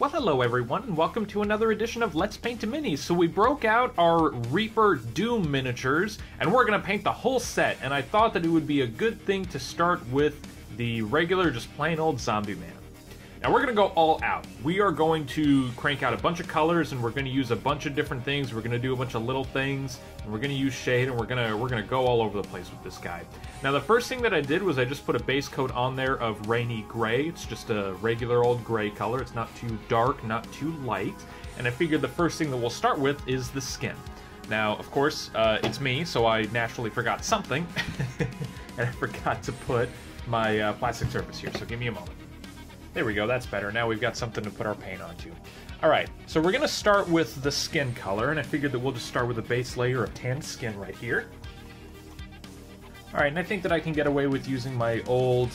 Well, hello everyone, and welcome to another edition of Let's Paint a Mini. So we broke out our Reaper Doom miniatures, and we're gonna paint the whole set, and I thought that it would be a good thing to start with the regular, just plain old Zombieman. Now we're gonna go all out. We are going to crank out a bunch of colors, and we're gonna use a bunch of different things. We're gonna do a bunch of little things, and we're gonna use shade, and we're gonna go all over the place with this guy. Now the first thing that I did was I just put a base coat on there of rainy gray. It's just a regular old gray color. It's not too dark, not too light. And I figured the first thing that we'll start with is the skin. Now, of course, it's me, so I naturally forgot something, and I forgot to put my plastic surface here. So give me a moment. There we go, that's better. Now we've got something to put our paint onto. Alright, so we're going to start with the skin color, and I figured that we'll just start with a base layer of tanned skin right here. Alright, and I think that I can get away with using my old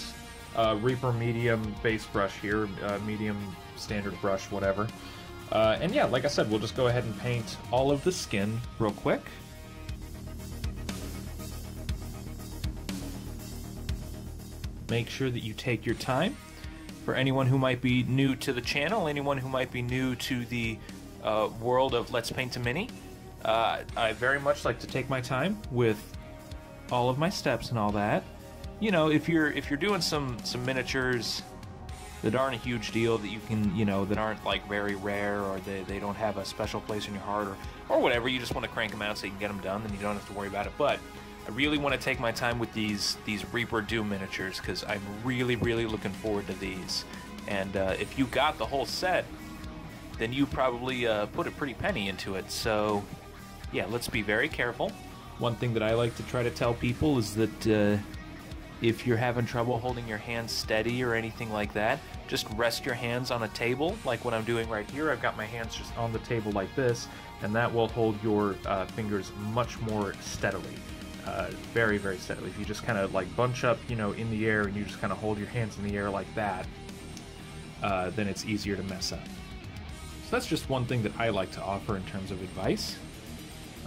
Reaper medium base brush here, medium standard brush, whatever. And yeah, like I said, we'll just go ahead and paint all of the skin real quick. Make sure that you take your time. For anyone who might be new to the channel, anyone who might be new to the world of Let's Paint a Mini, I very much like to take my time with all of my steps and all that. You know, if you're doing some miniatures that aren't a huge deal, that you can, you know, that aren't like very rare, or they don't have a special place in your heart, or whatever, you just want to crank them out so you can get them done, then you don't have to worry about it. But I really want to take my time with these Reaper Doom miniatures, because I'm really looking forward to these. And if you got the whole set, then you probably put a pretty penny into it. So yeah, let's be very careful. One thing that I like to try to tell people is that if you're having trouble holding your hands steady or anything like that, just rest your hands on a table, like what I'm doing right here. I've got my hands just on the table like this, and that will hold your fingers much more steadily. Very steadily. If you just kind of like bunch up, you know, in the air, and you just kind of hold your hands in the air like that, then it's easier to mess up. So that's just one thing that I like to offer in terms of advice.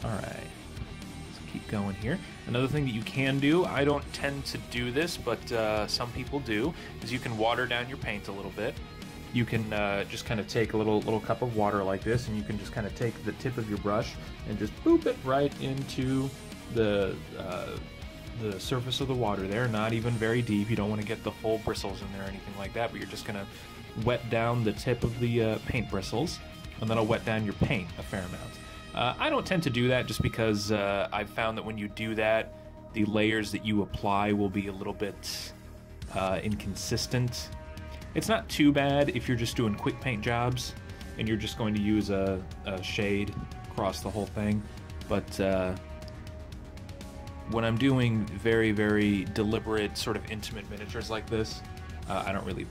Alright, let's keep going here. Another thing that you can do, I don't tend to do this, but some people do, is you can water down your paint a little bit. You can just kind of take a little cup of water like this, and you can just kind of take the tip of your brush and just boop it right into the surface of the water there, not even very deep. You don't want to get the full bristles in there or anything like that, but you're just going to wet down the tip of the paint bristles, and that'll wet down your paint a fair amount. I don't tend to do that just because I've found that when you do that, the layers that you apply will be a little bit inconsistent. It's not too bad if you're just doing quick paint jobs and you're just going to use a shade across the whole thing, but when I'm doing very deliberate, sort of intimate miniatures like this, I don't really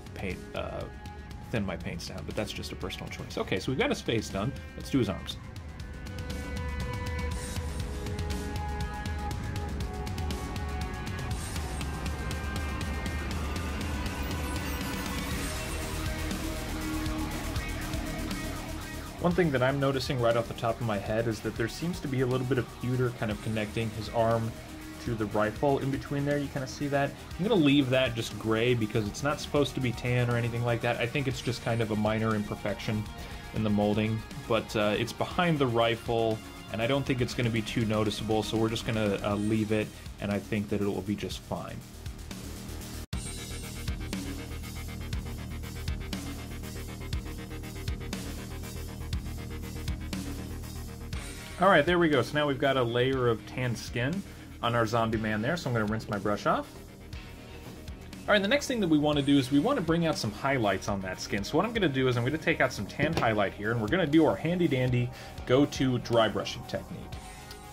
thin my paints down, but that's just a personal choice. Okay, so we've got his face done. Let's do his arms. One thing that I'm noticing right off the top of my head is that there seems to be a little bit of pewter kind of connecting his arm to the rifle in between there. You kind of see that. I'm going to leave that just gray because it's not supposed to be tan or anything like that. I think it's just kind of a minor imperfection in the molding, but it's behind the rifle, and I don't think it's going to be too noticeable, so we're just going to leave it, and I think that it will be just fine. Alright, there we go. So now we've got a layer of tanned skin on our Zombieman there, so I'm going to rinse my brush off. Alright, the next thing that we want to do is we want to bring out some highlights on that skin. So what I'm going to do is I'm going to take out some tanned highlight here, and we're going to do our handy-dandy go-to dry brushing technique.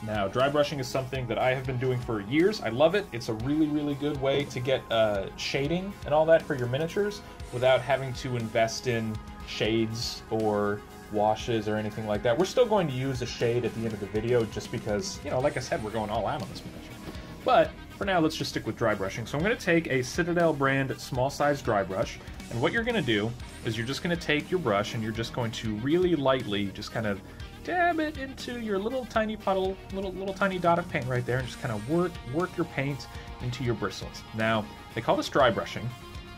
Now, dry brushing is something that I have been doing for years. I love it. It's a really good way to get shading and all that for your miniatures without having to invest in shades or washes or anything like that. We're still going to use a shade at the end of the video just because, you know, like I said, we're going all out on this miniature. But for now, let's just stick with dry brushing. So I'm going to take a Citadel brand small size dry brush, and what you're going to do is you're just going to take your brush and you're just going to really lightly just kind of dab it into your little tiny puddle, little tiny dot of paint right there, and just kind of work your paint into your bristles. Now, they call this dry brushing,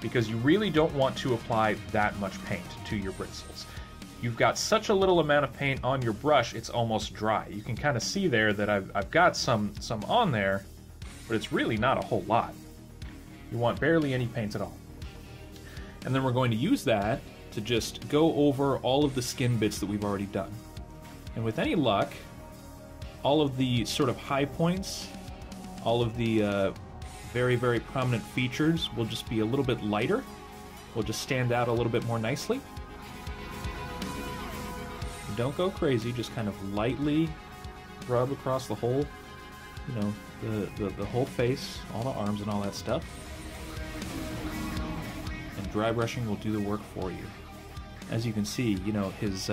because you really don't want to apply that much paint to your bristles. You've got such a little amount of paint on your brush, it's almost dry. You can kind of see there that I've got some on there, but it's really not a whole lot. You want barely any paint at all. And then we're going to use that to just go over all of the skin bits that we've already done. And with any luck, all of the sort of high points, all of the very, very prominent features will just be a little bit lighter. Will just stand out a little bit more nicely. Don't go crazy, just kind of lightly rub across the whole, you know, the whole face, all the arms and all that stuff. And dry brushing will do the work for you. As you can see, you know, his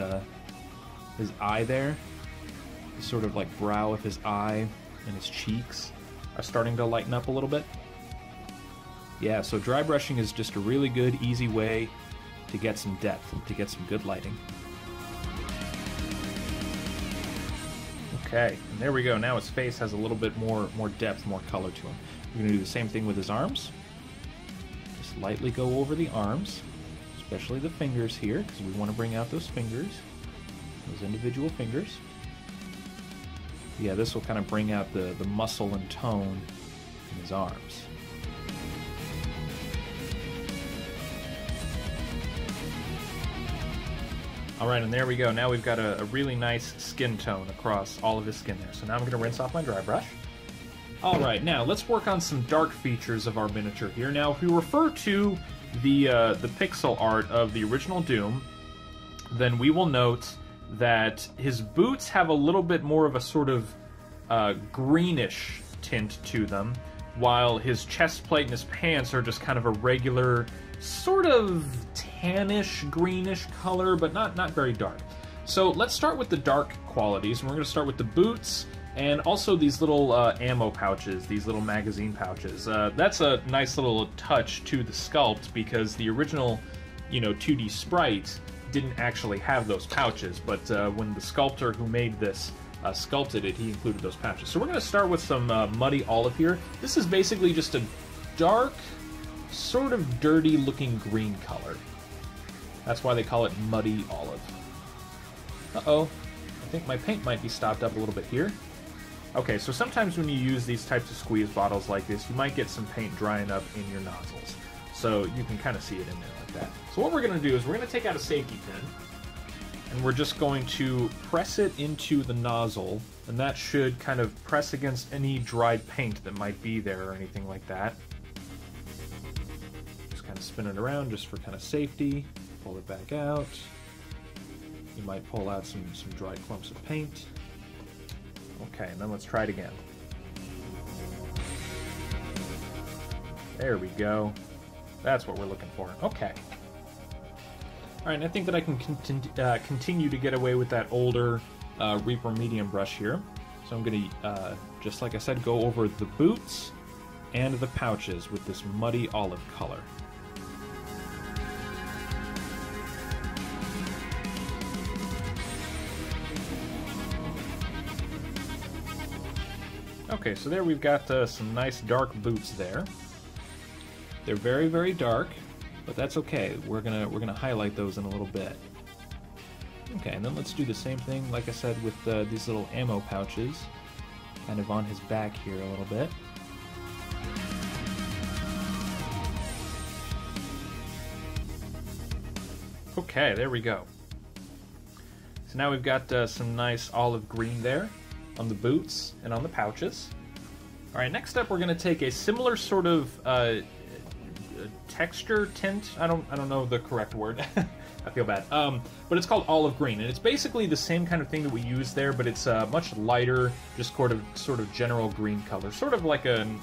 eye there, the sort of like brow of his eye and his cheeks are starting to lighten up a little bit. Yeah, so dry brushing is just a really good, easy way to get some depth, to get some good lighting. Okay, and there we go. Now his face has a little bit more depth, more color to him. We're going to do the same thing with his arms. Just lightly go over the arms, especially the fingers here, because we want to bring out those fingers, those individual fingers. Yeah, this will kind of bring out the muscle and tone in his arms. Alright, and there we go. Now we've got a really nice skin tone across all of his skin there. So now I'm going to rinse off my dry brush. Alright, now let's work on some dark features of our miniature here. Now, if we refer to the pixel art of the original Doom, then we will note that his boots have a little bit more of a sort of greenish tint to them, while his chest plate and his pants are just kind of a regular sort of tannish, greenish color, but not very dark. So let's start with the dark qualities, and we're going to start with the boots and also these little ammo pouches, these little magazine pouches. That's a nice little touch to the sculpt, because the original, you know, 2D sprite didn't actually have those pouches, but when the sculptor who made this sculpted it, he included those pouches. So we're going to start with some muddy olive here. This is basically just a dark, sort of dirty looking green color. That's why they call it muddy olive. Uh-oh, I think my paint might be stopped up a little bit here. Okay, so sometimes when you use these types of squeeze bottles like this, you might get some paint drying up in your nozzles. So you can kind of see it in there like that. So what we're going to do is we're going to take out a safety pin, and we're just going to press it into the nozzle, and that should kind of press against any dried paint that might be there or anything like that. Just kind of spin it around just for kind of safety. Pull it back out. You might pull out some dried clumps of paint. Okay, and then let's try it again. There we go. That's what we're looking for. Okay. Alright, and I think that I can continue to get away with that older Reaper medium brush here. So I'm going to, just like I said, go over the boots and the pouches with this muddy olive color. Okay, so there we've got some nice dark boots there. They're very, very dark, but that's okay. We're gonna highlight those in a little bit. Okay, and then let's do the same thing, like I said, with these little ammo pouches, kind of on his back here a little bit. Okay, there we go. So now we've got some nice olive green there on the boots and on the pouches. All right, next up we're going to take a similar sort of texture tint. I don't know the correct word. I feel bad. But it's called olive green, and it's basically the same kind of thing that we use there, but it's much lighter, just sort of general green color, sort of like an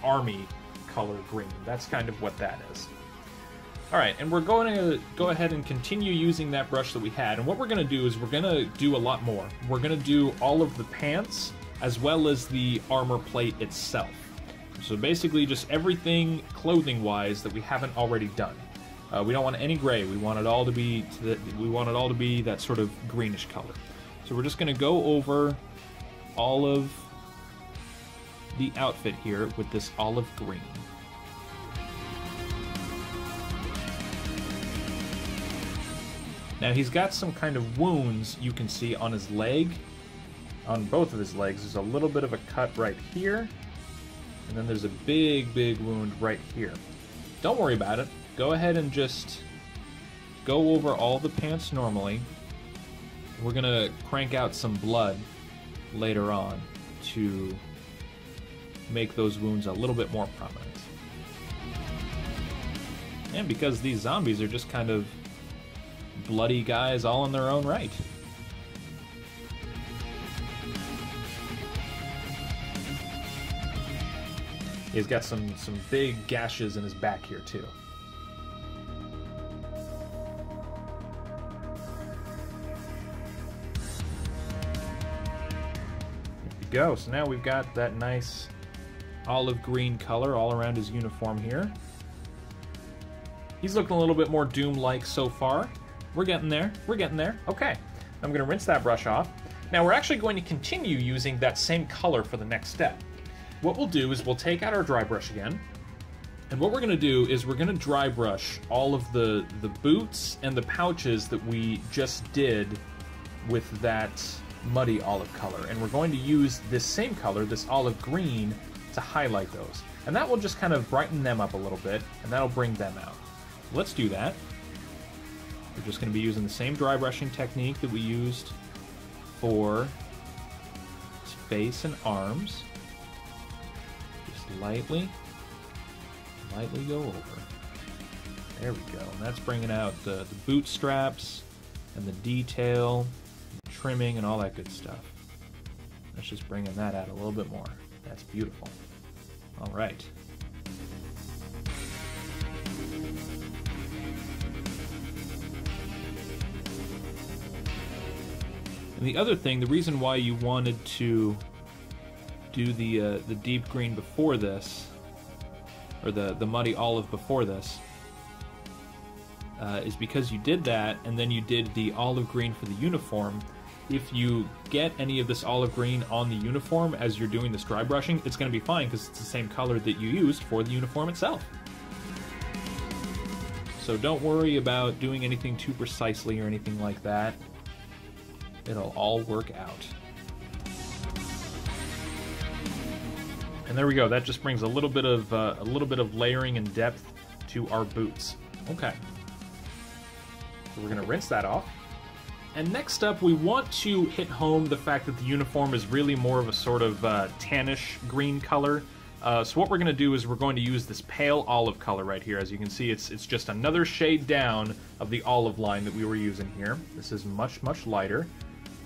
army color green. That's kind of what that is. All right, and we're going to go ahead and continue using that brush that we had, and what we're going to do is we're going to do a lot more. We're going to do all of the pants as well as the armor plate itself. So basically just everything clothing-wise that we haven't already done. We don't want any gray. We want it all to be that sort of greenish color. So we're just going to go over all of the outfit here with this olive green. Now he's got some kind of wounds you can see on his leg. On both of his legs, there's a little bit of a cut right here. And then there's a big, big wound right here. Don't worry about it. Go ahead and just go over all the pants normally. We're going to crank out some blood later on to make those wounds a little bit more prominent. And because these zombies are just kind of bloody guys all in their own right. He's got some big gashes in his back here too. There we go. So now we've got that nice olive green color all around his uniform here. He's looking a little bit more Doom-like so far. We're getting there. We're getting there. Okay. I'm going to rinse that brush off. Now we're actually going to continue using that same color for the next step. What we'll do is we'll take out our dry brush again, and what we're going to do is we're going to dry brush all of the boots and the pouches that we just did with that muddy olive color, and we're going to use this same color, this olive green, to highlight those. And that will just kind of brighten them up a little bit, and that'll bring them out. Let's do that. We're just going to be using the same dry brushing technique that we used for his face and arms. Just lightly go over. There we go. And that's bringing out the boot straps and the detail, the trimming, and all that good stuff. That's just bringing that out a little bit more. That's beautiful. All right. And the other thing, the reason why you wanted to do the deep green before this, or the muddy olive before this, is because you did that, and then you did the olive green for the uniform. If you get any of this olive green on the uniform as you're doing this dry brushing, it's going to be fine because it's the same color that you used for the uniform itself. So don't worry about doing anything too precisely or anything like that. It'll all work out. And there we go. That just brings a little bit of layering and depth to our boots. Okay. So we're going to rinse that off. And next up, we want to hit home the fact that the uniform is really more of a sort of tannish green color. So what we're going to do is we're going to use this pale olive color right here. As you can see, it's just another shade down of the olive line that we were using here. This is much, much lighter.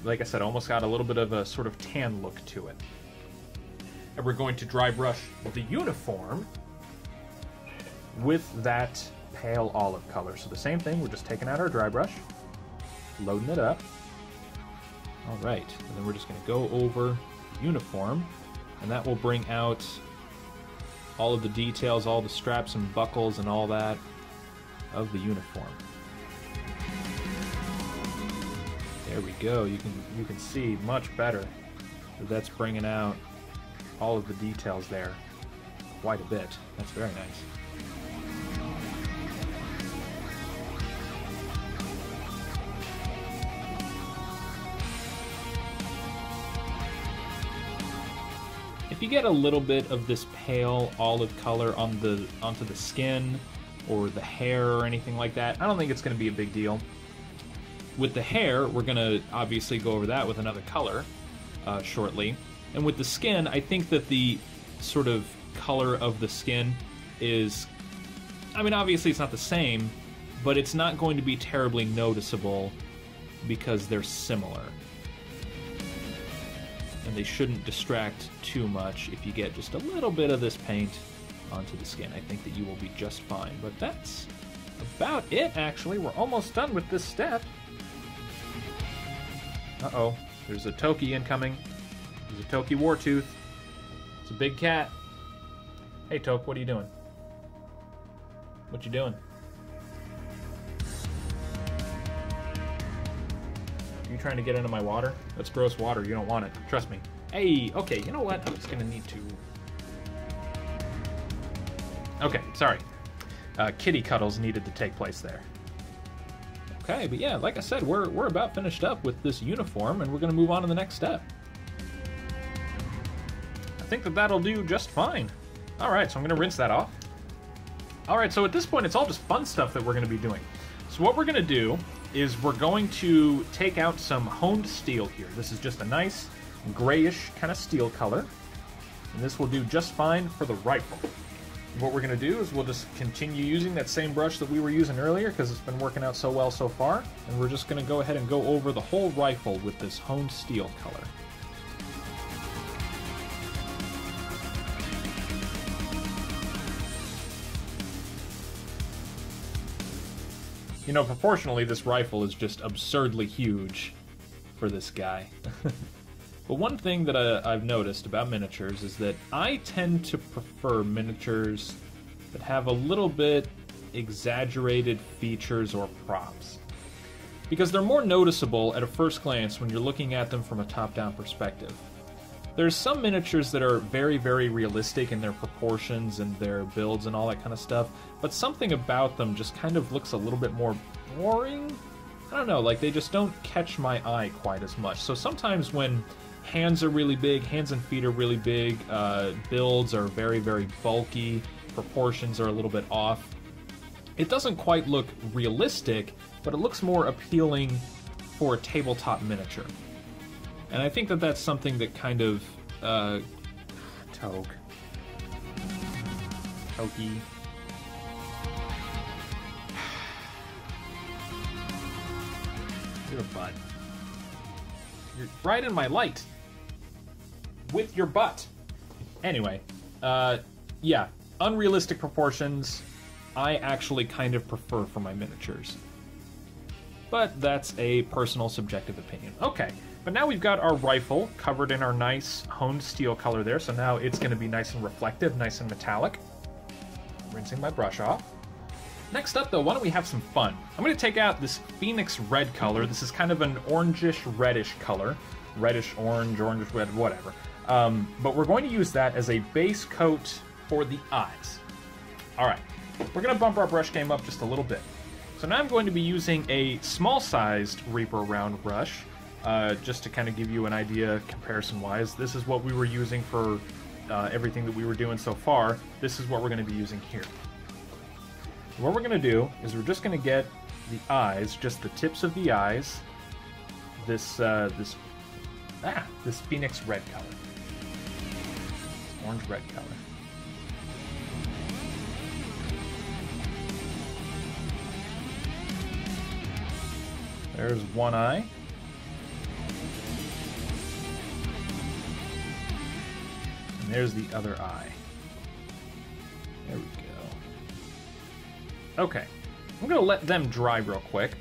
Like I said, almost got a little bit of a sort of tan look to it. And we're going to dry brush the uniform with that pale olive color. So the same thing, we're just taking out our dry brush, loading it up. All right, and then we're just going to go over the uniform, and that will bring out all of the details, all the straps and buckles and all that of the uniform. There we go. You can see much better that that's bringing out all of the details there quite a bit. That's very nice. If you get a little bit of this pale olive color onto the skin or the hair or anything like that, I don't think it's going to be a big deal. With the hair, we're going to obviously go over that with another color shortly. And with the skin, I think that the sort of color of the skin is, I mean, obviously it's not the same, but it's not going to be terribly noticeable because they're similar. And they shouldn't distract too much if you get just a little bit of this paint onto the skin. I think that you will be just fine. But that's about it, actually. We're almost done with this step. Uh-oh. There's a Toki incoming. There's a Toki Wartooth. It's a big cat. Hey, Toke, what are you doing? What you doing? Are you trying to get into my water? That's gross water. You don't want it. Trust me. Hey, okay, you know what? I'm just going to need to... Okay, sorry. Kitty cuddles needed to take place there. Okay, but yeah, like I said, we're about finished up with this uniform, and we're going to move on to the next step. I think that that'll do just fine. All right, so I'm going to rinse that off. All right, so at this point, it's all just fun stuff that we're going to be doing. So what we're going to do is we're going to take out some honed steel here. This is just a nice grayish kind of steel color, and this will do just fine for the rifle. What we're going to do is we'll just continue using that same brush that we were using earlier because it's been working out so well so far, and we're just going to go ahead and go over the whole rifle with this honed steel color. You know, proportionally, this rifle is just absurdly huge for this guy. But one thing that I've noticed about miniatures is that I tend to prefer miniatures that have a little bit exaggerated features or props, because they're more noticeable at a first glance when you're looking at them from a top-down perspective. There's some miniatures that are very, very realistic in their proportions and their builds and all that kind of stuff, but something about them just kind of looks a little bit more boring. I don't know, like they just don't catch my eye quite as much. So sometimes when hands are really big, hands and feet are really big, builds are very, very bulky, proportions are a little bit off, it doesn't quite look realistic, but it looks more appealing for a tabletop miniature. And I think that that's something that kind of, Tokey. You're a butt. You're right in my light. With your butt. Anyway, yeah, unrealistic proportions, I actually kind of prefer for my miniatures. But that's a personal subjective opinion. Okay. But now we've got our rifle covered in our nice honed steel color there, so now it's going to be nice and reflective, nice and metallic. Rinsing my brush off. Next up, though, why don't we have some fun? I'm going to take out this Phoenix red color. This is kind of an orangish, reddish color. Reddish, orange, orangish, red, whatever. But we're going to use that as a base coat for the eyes. All right, we're going to bump our brush game up just a little bit. So now I'm going to be using a small-sized Reaper round brush, just to kind of give you an idea comparison-wise. This is what we were using for everything that we were doing so far. This is what we're going to be using here. What we're going to do is we're just going to get the eyes, just the tips of the eyes, this Phoenix red color. Orange red color. There's one eye. And there's the other eye. There we go. Okay. I'm going to let them dry real quick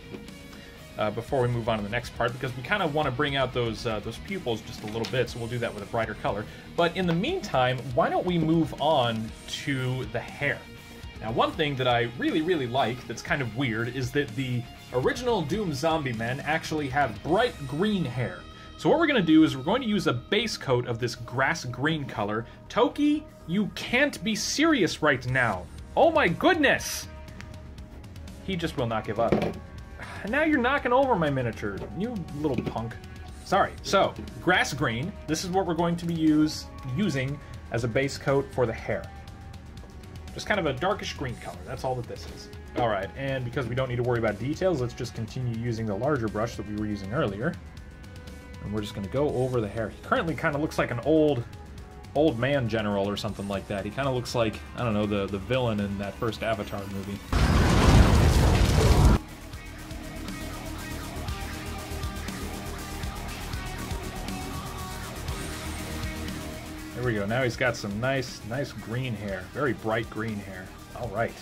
before we move on to the next part, because we kind of want to bring out those pupils just a little bit, so we'll do that with a brighter color. But in the meantime, why don't we move on to the hair? Now, one thing that I really, really like that's kind of weird is that the original Doom Zombieman actually have bright green hair. So what we're going to do is we're going to use a base coat of this grass green color. Tokey, you can't be serious right now. Oh my goodness! He just will not give up. And now you're knocking over my miniature, you little punk. Sorry. So, grass green. This is what we're going to be using as a base coat for the hair. Just kind of a darkish green color. That's all that this is. All right, and because we don't need to worry about details, let's just continue using the larger brush that we were using earlier. And we're just going to go over the hair. He currently kind of looks like an old man general or something like that. He kind of looks like, I don't know, the villain in that first Avatar movie. There we go. Now he's got some nice green hair. Very bright green hair. All right.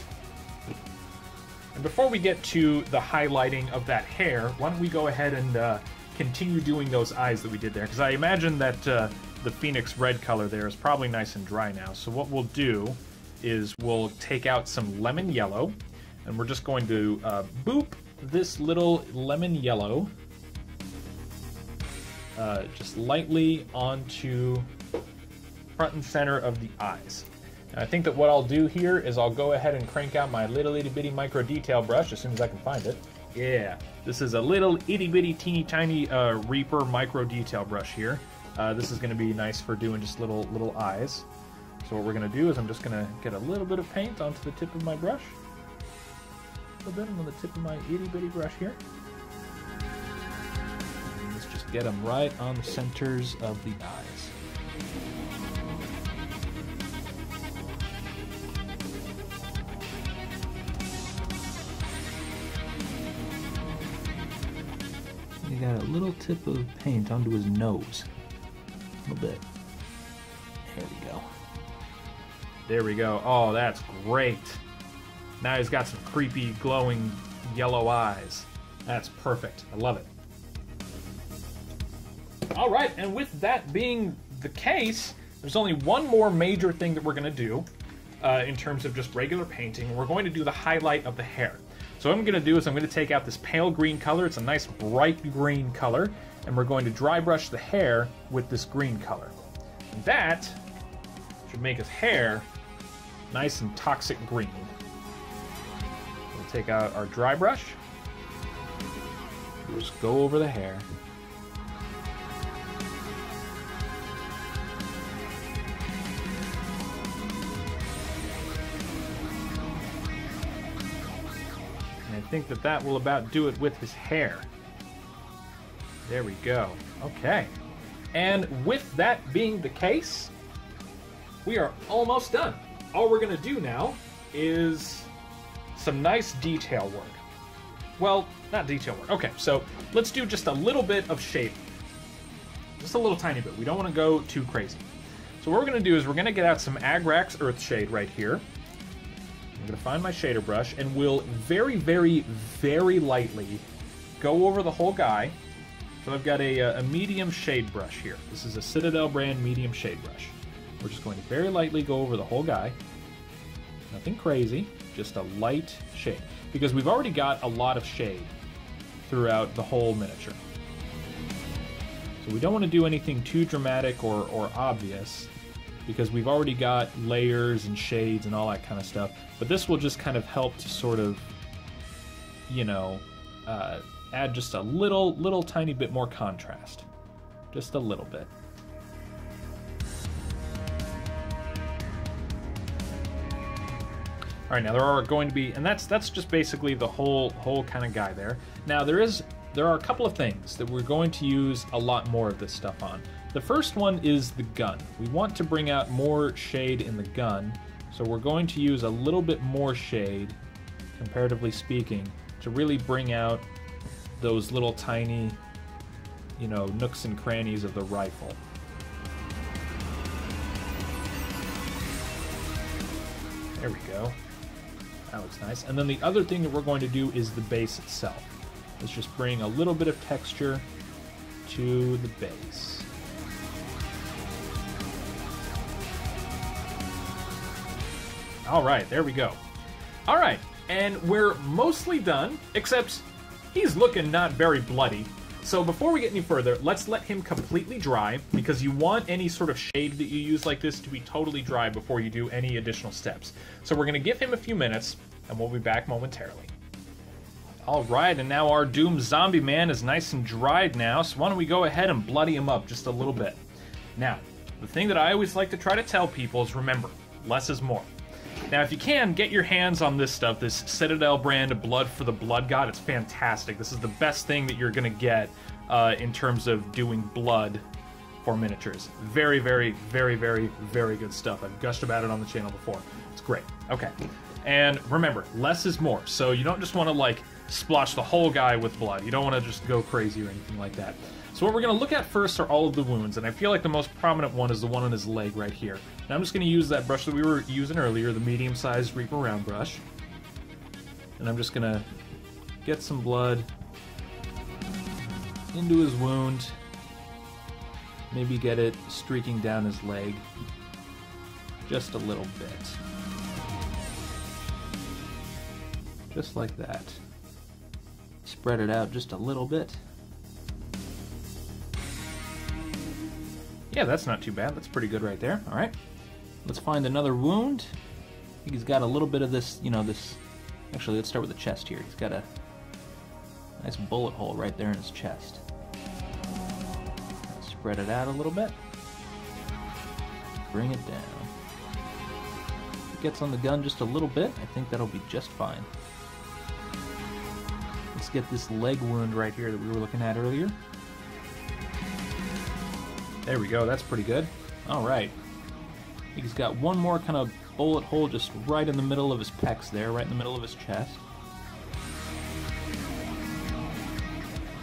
And before we get to the highlighting of that hair, why don't we go ahead and continue doing those eyes that we did there? Because I imagine that the Phoenix red color there is probably nice and dry now. So what we'll do is we'll take out some lemon yellow, and we're just going to boop this little lemon yellow just lightly onto front and center of the eyes. And I think that what I'll do here is I'll go ahead and crank out my little itty bitty micro detail brush as soon as I can find it. Yeah, this is a little itty bitty teeny tiny Reaper micro detail brush here. This is going to be nice for doing just little eyes. So what we're going to do is I'm just going to get a little bit of paint onto the tip of my brush. A little bit on the tip of my itty bitty brush here. And let's just get them right on the centers of the eyes. He got a little tip of paint onto his nose. A little bit. There we go. There we go. Oh, that's great. Now he's got some creepy, glowing yellow eyes. That's perfect. I love it. All right, and with that being the case, there's only one more major thing that we're going to do in terms of just regular painting. We're going to do the highlight of the hair. So what I'm going to do is I'm going to take out this pale green color. It's a nice bright green color. And we're going to dry brush the hair with this green color. And that should make his hair nice and toxic green. We'll take out our dry brush. We'll just go over the hair. And I think that will about do it with his hair. There we go. Okay. And with that being the case, we are almost done. All we're going to do now is some nice detail work. Well, not detail work. Okay, so let's do just a little bit of shading. Just a little tiny bit. We don't want to go too crazy. So what we're going to do is we're going to get out some Agrax Earthshade right here. I'm going to find my shader brush, and we'll very, very, very lightly go over the whole guy. So I've got a medium shade brush here. This is a Citadel brand medium shade brush. We're just going to very lightly go over the whole guy. Nothing crazy, just a light shade. Because we've already got a lot of shade throughout the whole miniature. So we don't want to do anything too dramatic or obvious, because we've already got layers and shades and all that kind of stuff. But this will just kind of help to sort of, you know, add just a little tiny bit more contrast. Just a little bit. All right, now there are going to be, and that's just basically the whole kind of guy there. Now there are a couple of things that we're going to use a lot more of this stuff on. The first one is the gun. We want to bring out more shade in the gun, so we're going to use a little bit more shade, comparatively speaking, to really bring out those little tiny, you know, nooks and crannies of the rifle. There we go. That looks nice. And then the other thing that we're going to do is the base itself. Let's just bring a little bit of texture to the base. All right, there we go. All right, and we're mostly done, except he's looking not very bloody. So before we get any further, let's let him completely dry, because you want any sort of shade that you use like this to be totally dry before you do any additional steps. So we're going to give him a few minutes, and we'll be back momentarily. All right, and now our doomed zombie man is nice and dried now, so why don't we go ahead and bloody him up just a little bit. Now, the thing that I always like to try to tell people is, remember, less is more. Now, if you can, get your hands on this stuff, this Citadel brand Blood for the Blood God. It's fantastic. This is the best thing that you're going to get in terms of doing blood for miniatures. Very, very, very, very, very good stuff. I've gushed about it on the channel before. It's great. Okay. And remember, less is more. So you don't just want to, like, splotch the whole guy with blood. You don't want to just go crazy or anything like that. So what we're going to look at first are all of the wounds, and I feel like the most prominent one is the one on his leg right here. Now I'm just going to use that brush that we were using earlier, the medium-sized Reaper round brush. And I'm just going to get some blood into his wound. Maybe get it streaking down his leg just a little bit. Just like that. Spread it out just a little bit. Yeah, that's not too bad. That's pretty good right there. All right. Let's find another wound. I think he's got a little bit of this, you know, this... Actually, let's start with the chest here. He's got a Nice bullet hole right there in his chest. Spread it out a little bit. Bring it down. If it gets on the gun just a little bit, I think that'll be just fine. Let's get this leg wound right here that we were looking at earlier. There we go, that's pretty good. Alright. He's got one more kind of bullet hole just right in the middle of his pecs there, right in the middle of his chest.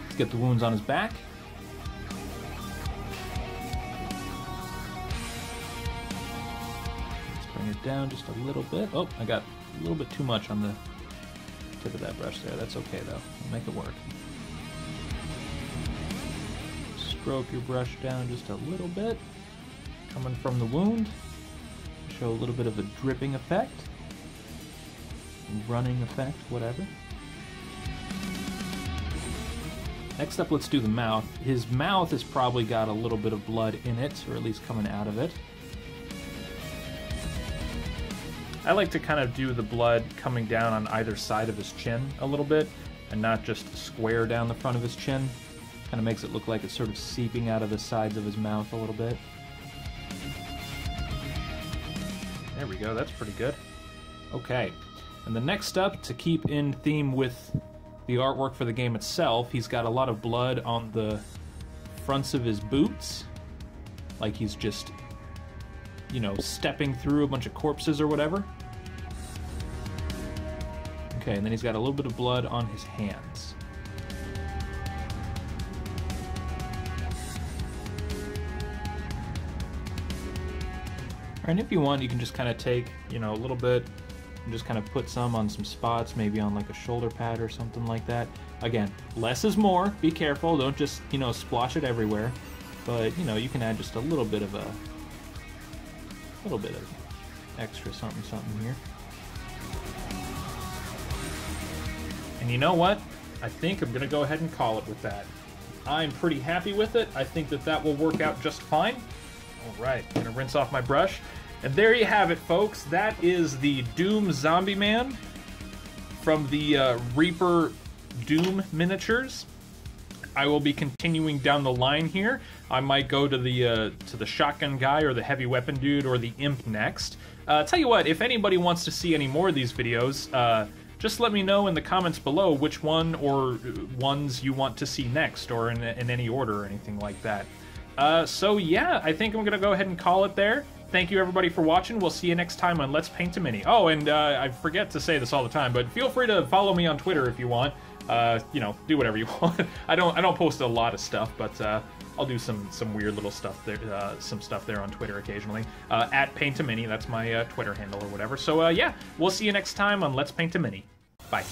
Let's get the wounds on his back. Let's bring it down just a little bit. Oh, I got a little bit too much on the tip of that brush there. That's okay though. We'll make it work. Stroke your brush down just a little bit. Coming from the wound. Show a little bit of a dripping effect. Running effect, whatever. Next up, let's do the mouth. His mouth has probably got a little bit of blood in it, or at least coming out of it. I like to kind of do the blood coming down on either side of his chin a little bit, and not just square down the front of his chin. Kind of makes it look like it's sort of seeping out of the sides of his mouth a little bit. There we go, that's pretty good. Okay, and the next up, to keep in theme with the artwork for the game itself, he's got a lot of blood on the fronts of his boots. Like he's just, you know, stepping through a bunch of corpses or whatever. Okay, and then he's got a little bit of blood on his hands. And if you want, you can just kind of take, you know, a little bit and just kind of put some on some spots, maybe on like a shoulder pad or something like that. Again, less is more. Be careful. Don't just, you know, splotch it everywhere. But, you know, you can add just a little bit of extra something here. And you know what? I think I'm going to go ahead and call it with that. I'm pretty happy with it. I think that that will work out just fine. All right, I'm gonna rinse off my brush. And there you have it, folks. That is the Doom Zombieman from the Reaper Doom miniatures. I will be continuing down the line here. I might go to the shotgun guy or the heavy weapon dude or the imp next. Tell you what, if anybody wants to see any more of these videos, just let me know in the comments below which one or ones you want to see next, or in any order or anything like that. So yeah, I think I'm gonna go ahead and call it there. Thank you everybody for watching. We'll see you next time on Let's Paint a Mini. Oh, and I forget to say this all the time, but feel free to follow me on Twitter if you want. You know, do whatever you want. I don't post a lot of stuff, but I'll do some weird little stuff there, some stuff there on Twitter occasionally. At Paint a Mini, that's my Twitter handle or whatever. So yeah, we'll see you next time on Let's Paint a Mini. Bye.